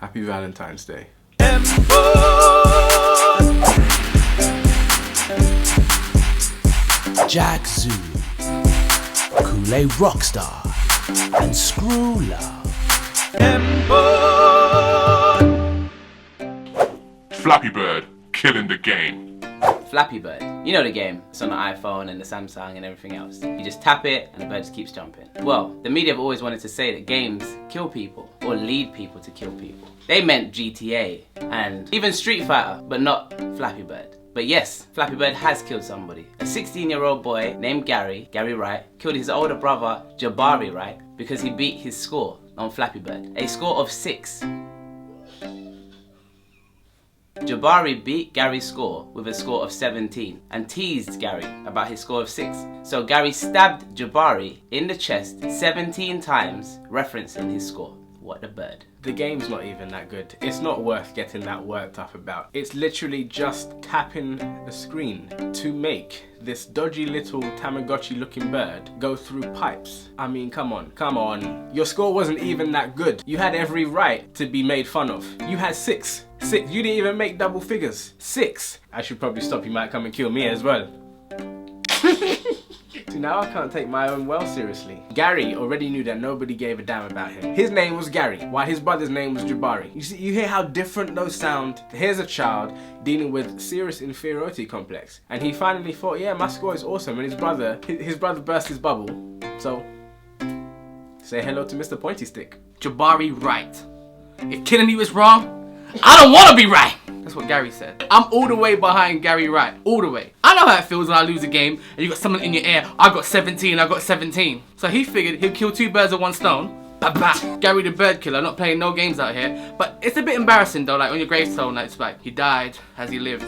Happy Valentine's Day. Jack Zulu, Koolay Rockstar, and Scru Flappy Bird, killing the game. Flappy Bird. You know the game. It's on the iPhone and the Samsung and everything else. You just tap it and the bird just keeps jumping. Well, the media have always wanted to say that games kill people or lead people to kill people. They meant GTA and even Street Fighter, but not Flappy Bird. But yes, Flappy Bird has killed somebody. A 16-year-old boy named Gary Wright, killed his older brother Jabari Wright because he beat his score on Flappy Bird. A score of 6. Jabari beat Gary's score with a score of 17 and teased Gary about his score of 6. So Gary stabbed Jabari in the chest 17 times, referencing his score. What a bird. The game's not even that good. It's not worth getting that worked up about. It's literally just tapping the screen to make this dodgy little Tamagotchi looking bird go through pipes. I mean, come on. Your score wasn't even that good. You had every right to be made fun of. You had 6. You didn't even make double figures. 6. I should probably stop. You might come and kill me as well. See, now I can't take my own well seriously. Gary already knew that nobody gave a damn about him. His name was Gary, while his brother's name was Jabari. You see, you hear how different those sound? Here's a child dealing with serious inferiority complex, and he finally thought, yeah, my score is awesome, and his brother burst his bubble. So, say hello to Mr. Pointy Stick. Jabari Wright. If killing you is wrong, I don't want to be right. That's what Gary said. I'm all the way behind Gary Wright. All the way. I know how it feels when I lose a game and you got someone in your ear. I got 17. So he figured he'd kill 2 birds with 1 stone. Bah, bah. Gary the bird killer, not playing no games out here. But it's a bit embarrassing though, like on your gravestone, like, it's like he died as he lived,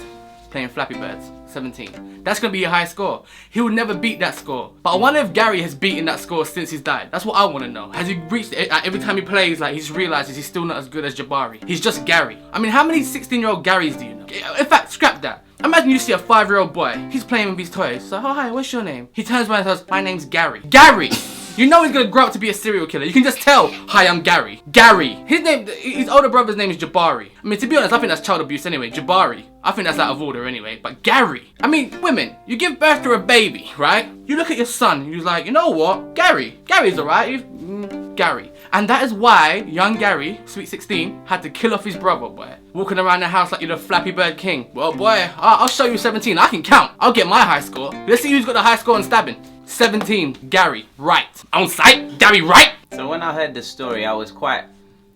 playing Flappy Birds. 17. That's gonna be a high score. He will never beat that score. But I wonder if Gary has beaten that score since he's died. That's what I want to know. Has he reached it? Every time he plays, like, he just realizes he's still not as good as Jabari. He's just Gary. I mean, how many 16-year-old Garys do you know? In fact, scrap that. Imagine you see a 5-year-old boy. He's playing with his toys. So, oh, hi, what's your name? He turns around and says, my name's Gary. Gary! You know he's gonna grow up to be a serial killer. You can just tell, hi, I'm Gary. Gary. His older brother's name is Jabari. I mean, to be honest, I think that's child abuse anyway. Jabari. I think that's out of order anyway. But Gary. I mean, women, you give birth to a baby, right? You look at your son, you're like, you know what? Gary's alright. Gary. And that is why young Gary, sweet 16, had to kill off his brother, boy. Walking around the house like you're the Flappy Bird king. Well, boy, I'll show you 17. I can count. I'll get my high score. Let's see who's got the high score on stabbing. 17, Gary Wright. On site, Gary Wright. So when I heard the story, I was quite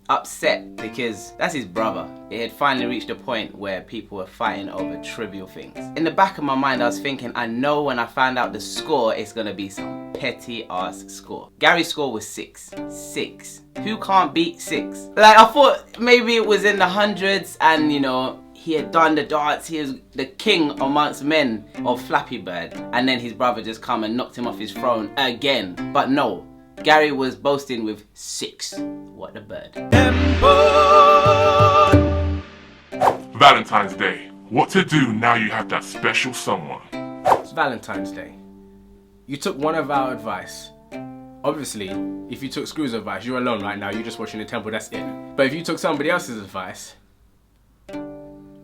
upset because that's his brother. It had finally reached a point where people were fighting over trivial things. In the back of my mind, I was thinking, I know when I find out the score, it's gonna be some petty ass score. Gary's score was 6. 6. Who can't beat 6? Like, I thought maybe it was in the hundreds and, you know, he had done the dance, he was the king amongst men of Flappy Bird, and then his brother just come and knocked him off his throne again. But no, Gary was boasting with 6. What a bird. Valentine's Day. What to do now you have that special someone? It's Valentine's Day. You took one of our advice. Obviously, if you took Scru's advice, you're alone right now, you're just watching the temple, that's it. But if you took somebody else's advice,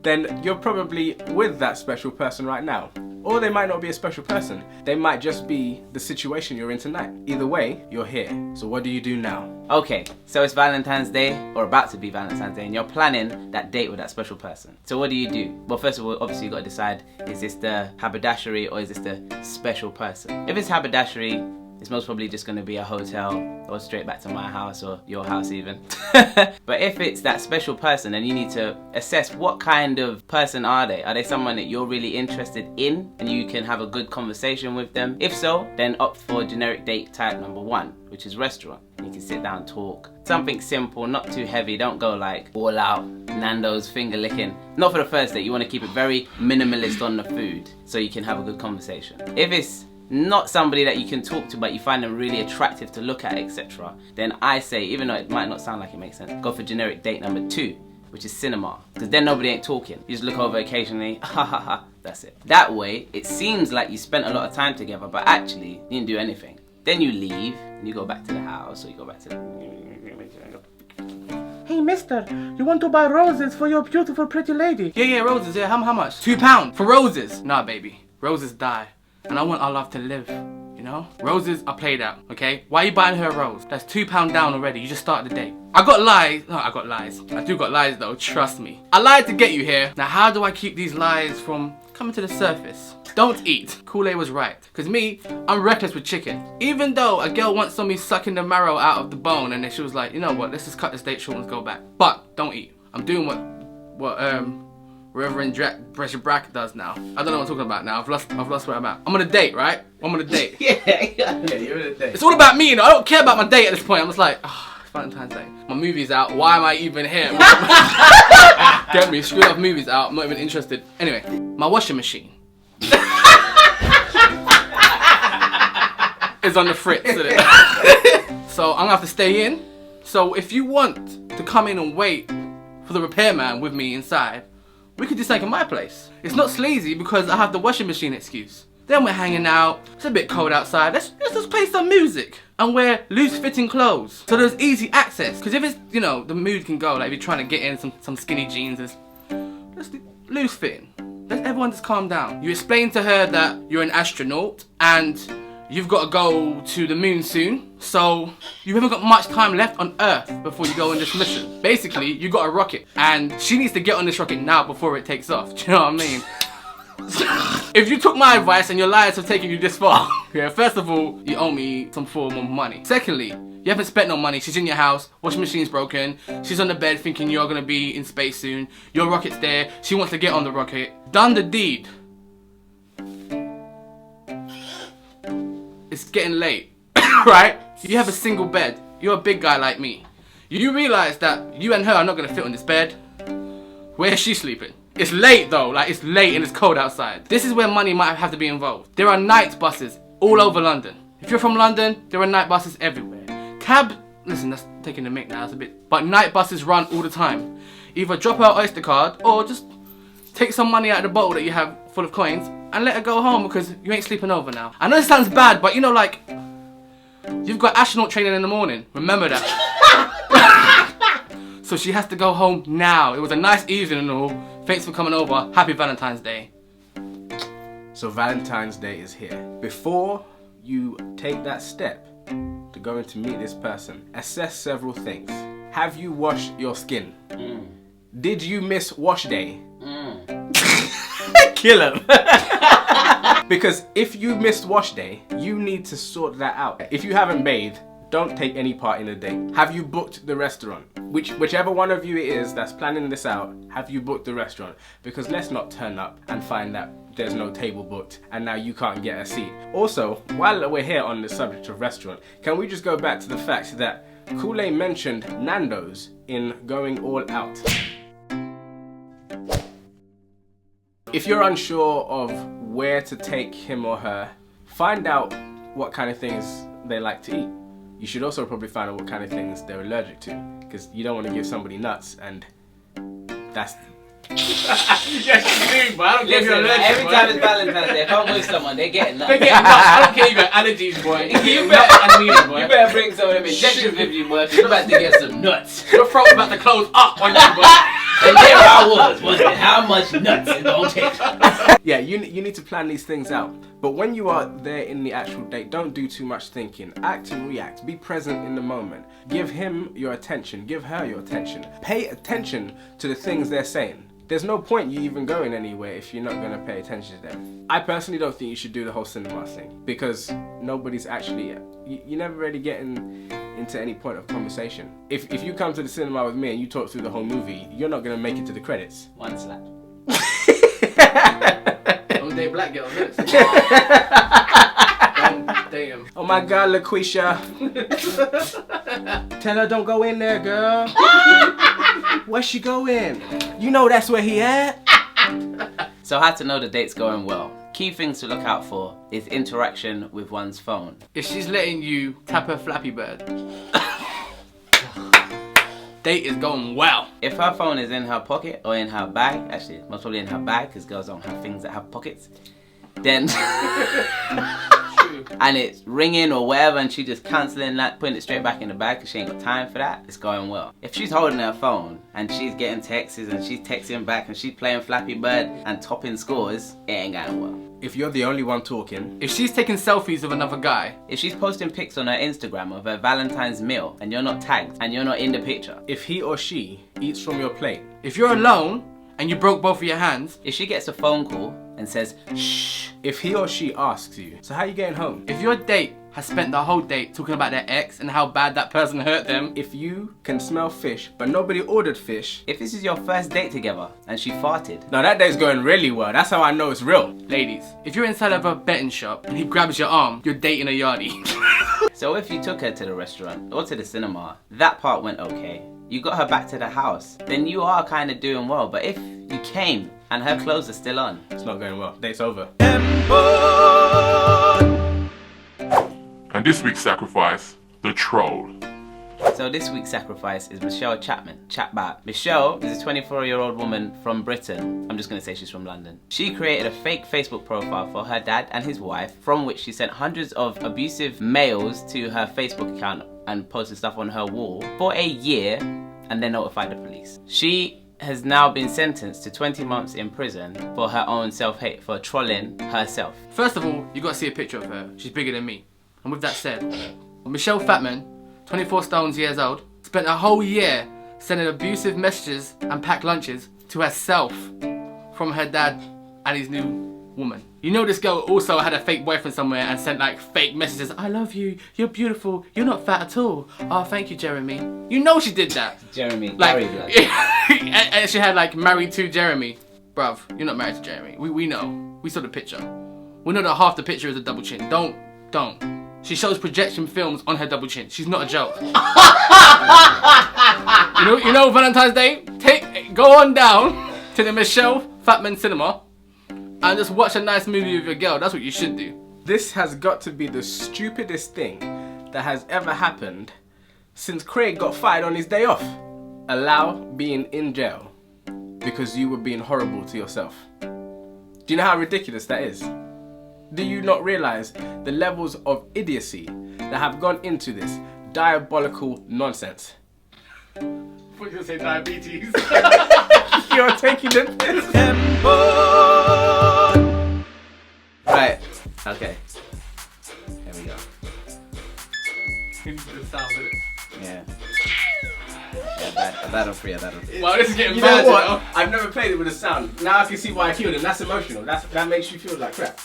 then you're probably with that special person right now. Or they might not be a special person. They might just be the situation you're in tonight. Either way, you're here. So what do you do now? Okay, so it's Valentine's Day, or about to be Valentine's Day, and you're planning that date with that special person. So what do you do? Well, first of all, obviously you gotta decide, is this the haberdashery or is this the special person? If it's haberdashery, it's most probably just going to be a hotel or straight back to my house or your house even. But if it's that special person, then you need to assess what kind of person are they? Are they someone that you're really interested in and you can have a good conversation with them? If so, then opt for generic date type number 1, which is restaurant. You can sit down, talk. Something simple, not too heavy. Don't go like all out Nando's finger licking. Not for the first date. You want to keep it very minimalist on the food so you can have a good conversation. If it's not somebody that you can talk to but you find them really attractive to look at, etc., then I say, even though it might not sound like it makes sense, go for generic date number 2, which is cinema, because then nobody ain't talking. You just look over occasionally, ha ha ha, that's it. That way it seems like you spent a lot of time together but actually you didn't do anything. Then you leave and you go back to the house or you go back to the... Hey mister, you want to buy roses for your beautiful pretty lady? Yeah, roses, yeah, how much? £2 for roses. Nah, baby, roses die. And I want our love to live, you know? Roses are played out, okay? Why are you buying her a rose? That's £2 down already, you just started the date. I got lies. No, I got lies. I do got lies though, trust me. I lied to get you here. Now how do I keep these lies from coming to the surface? Don't eat. Koolay was right. Cause me, I'm reckless with chicken. Even though a girl once saw me sucking the marrow out of the bone and then she was like, you know what, let's just cut this date short and go back. But don't eat. I'm doing what Reverend Pressure Bracket does now. I don't know what I'm talking about now. I've lost where I'm at. I'm on a date, right? I'm on a date. Yeah, you're on a date. It's all about me, you know. I don't care about my date at this point. I'm just like, oh, it's Valentine's Day. My movie's out. Why am I even here? Get me? Screw up, movies out. I'm not even interested. Anyway, my washing machine is on the fritz. Isn't it? So I'm gonna have to stay in. So if you want to come in and wait for the repairman with me inside, we could just take in my place. It's not sleazy because I have the washing machine excuse. Then we're hanging out, it's a bit cold outside, let's just play some music and wear loose fitting clothes. So there's easy access. Because if it's, you know, the mood can go, like if you're trying to get in some skinny jeans, let's do loose fitting. Let everyone just calm down. You explain to her that you're an astronaut and you've got to go to the moon soon, so you haven't got much time left on Earth before you go on this mission. Basically, you got a rocket, and she needs to get on this rocket now before it takes off. Do you know what I mean? If you took my advice and your liars have taken you this far, yeah, first of all, you owe me some form of money. Secondly, you haven't spent no money. She's in your house, washing machine's broken, she's on the bed thinking you're gonna be in space soon, your rocket's there, she wants to get on the rocket. Done the deed. It's getting late, right? You have a single bed. You're a big guy like me. You realize that you and her are not gonna fit on this bed. Where is she sleeping? It's late though, like it's late and it's cold outside. This is where money might have to be involved. There are night buses all over London. If you're from London, there are night buses everywhere. Cab, listen, that's taking the mic now, that's a bit. But night buses run all the time. Either drop her Oyster card or just take some money out of the bottle that you have full of coins and let her go home because you ain't sleeping over now. I know this sounds bad, but you know, like, you've got astronaut training in the morning. Remember that. So she has to go home now. It was a nice evening and all. Thanks for coming over. Happy Valentine's Day. So Valentine's Day is here. Before you take that step to go in to meet this person, assess several things. Have you washed your skin? Did you miss wash day? Kill him. Because if you missed wash day, you need to sort that out. If you haven't bathed, don't take any part in the date. Have you booked the restaurant? Whichever one of you it is that's planning this out, have you booked the restaurant? Because let's not turn up and find that there's no table booked and now you can't get a seat. Also, while we're here on the subject of restaurant, can we just go back to the fact that Koolay mentioned Nando's in Going All Out. If you're unsure of where to take him or her, find out what kind of things they like to eat. You should also probably find out what kind of things they're allergic to, because you don't want to give somebody nuts and that's... Yes, you do, but I don't care if you're allergic. Every time it's Valentine's Day, if I'm with someone, they're getting nuts. They're getting nuts. I don't care if you got allergies, boy. You better bring some of them injections with you, boy. You're about to get some nuts. Your throat's about to close up on you, boy. And there I was it how much nuts it don't take? Yeah, you need to plan these things out. But when you are there in the actual date, don't do too much thinking. Act and react. Be present in the moment. Give him your attention. Give her your attention. Pay attention to the things they're saying. There's no point you even going anywhere if you're not going to pay attention to them. I personally don't think you should do the whole cinema thing, because nobody's actually... You never really get into any point of conversation. If you come to the cinema with me and you talk through the whole movie, you're not going to make it to the credits. One slap. Don't date black girls, Damn. Oh my God, LaQuisha. Tell her don't go in there, girl. Where she going? You know that's where he at. So how to know the date's going well? Key things to look out for is interaction with one's phone. If she's letting you tap her Flappy Bird, date is going well. If her phone is in her pocket or in her bag, actually most probably in her bag because girls don't have things that have pockets, then and it's ringing or whatever, and she just cancelling that, putting it straight back in the bag because she ain't got time for that, it's going well. If she's holding her phone and she's getting texts and she's texting back and she's playing Flappy Bird and topping scores, it ain't going well. If you're the only one talking, If she's taking selfies with another guy, If she's posting pics on her Instagram of her Valentine's meal and you're not tagged and you're not in the picture, if he or she eats from your plate, if you're alone and you broke both of your hands, if she gets a phone call and says, shh, if he or she asks you, so how you getting home? if your date has spent the whole date talking about their ex and how bad that person hurt them, If you can smell fish, but nobody ordered fish, if this is your first date together and she farted, now that day's going really well. That's how I know it's real. ladies, if you're inside of a betting shop and he grabs your arm, you're dating a yardie. So if you took her to the restaurant or to the cinema, that part went okay. You got her back to the house, then you are kind of doing well. But if you came and her clothes are still on, It's not going well. Date's over. And this week's sacrifice, the troll. So this week's sacrifice is Michelle Chapman. Michelle is a 24-year-old woman from Britain. I'm just going to say she's from London. She created a fake Facebook profile for her dad and his wife, from which she sent hundreds of abusive mails to her Facebook account and posted stuff on her wall for a year, and then notified the police. She has now been sentenced to 20 months in prison for her own self-hate, for trolling herself. First of all, you got to see a picture of her. She's bigger than me. And with that said, Michelle Chapman, 24 stones years old, spent a whole year sending abusive messages and packed lunches to herself from her dad and his new woman. You know this girl also had a fake boyfriend somewhere and sent like fake messages. I love you, you're beautiful, you're not fat at all. Oh, thank you, Jeremy. You know she did that. Jeremy, Like, Gary Wright. and she had like married to Jeremy. Bruv, you're not married to Jeremy. We know. We saw the picture. We know that half the picture is a double chin. Don't. She shows projection films on her double chin. She's not a joke. you know Valentine's Day? Go on down to the Michelle Chapman cinema and just watch a nice movie with your girl. That's what you should do. This has got to be the stupidest thing that has ever happened since Craig got fired on his day off. Allow being in jail because you were being horrible to yourself. Do you know how ridiculous that is? Do you not realize the levels of idiocy that have gone into this diabolical nonsense? I thought you were going to say diabetes. You're taking the piss. Right, okay. Here we go. Yeah. That on free, that on free. Wow, this is getting You bad. know what? I've never played it with a sound. Now I can see why I killed him. That's emotional. That makes you feel like crap.